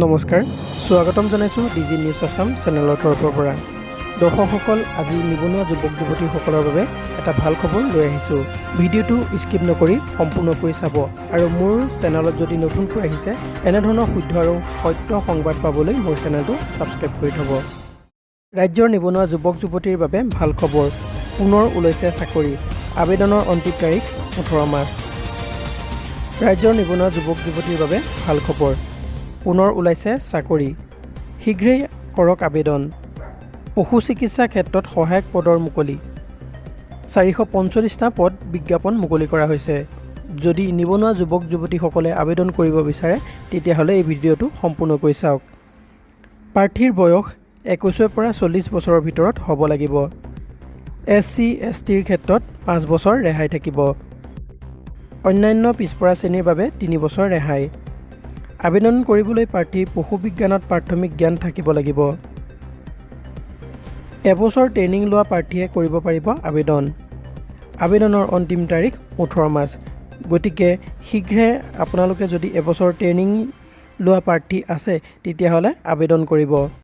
নমস্কাৰ স্বাগতম জনাইছোঁ ডিজি নিউজ আসাম চেনেলৰ তৰফৰ পৰা দৰ্শকসকল আজি নিবনুৱা যুৱক যুৱতীসকলৰ বাবে এটা ভাল খবৰ লৈ আহিছোঁ ভিডিঅ'টো স্কিপ নকৰি সম্পূৰ্ণকৈ চাব আৰু মোৰ চেনেলত যদি নতুনকৈ আহিছে এনেধৰণৰ শুদ্ধ আৰু সত্য সংবাদ পাবলৈ মোৰ চেনেলটো ছাবস্ক্ৰাইব কৰি থ'ব ৰাজ্যৰ নিবনুৱা যুৱক যুৱতীৰ বাবে ভাল খবৰ পুনৰ ওলাইছে চাকৰি আবেদনৰ অন্তিম তাৰিখ 18 মাৰ্চ ৰাজ্যৰ নিবনুৱা যুৱক যুৱতীৰ বাবে ভাল খবৰ পুনৰ ওলাইছে চাকৰি শীঘ্ৰেই কৰক আবেদন পশু চিকিৎসা ক্ষেত্ৰত সহায়ক পদৰ মুকলি 445টা পদ বিজ্ঞাপন মুকলি কৰা হৈছে যদি নিবনুৱা যুৱক যুৱতীসকলে আবেদন কৰিব বিচাৰে তেতিয়াহ'লে এই ভিডিঅ'টো সম্পূৰ্ণকৈ চাওক প্ৰাৰ্থীৰ বয়স 21 পৰা 40 বছৰৰ ভিতৰত হ'ব লাগিব SC STৰ ক্ষেত্ৰত 5 বছৰ ৰেহাই থাকিব অন্যান্য পিছপৰা শ্ৰেণীৰ বাবে 3 বছৰ ৰেহাই আবেদন কৰিবলৈ প্ৰাৰ্থীৰ পশু বিজ্ঞানত প্ৰাথমিক জ্ঞান থাকিব লাগিব এবছৰ ট্ৰেইনিং লোৱা প্ৰাৰ্থীয়ে কৰিব পাৰিব আবেদনৰ অন্তিম তাৰিখ 18 মাৰ্চ গতিকে শীঘ্ৰে আপোনালোকে যদি এবছৰ ট্ৰেইনিং লোৱা প্ৰাৰ্থী আছে তেতিয়াহ'লে আবেদন কৰিব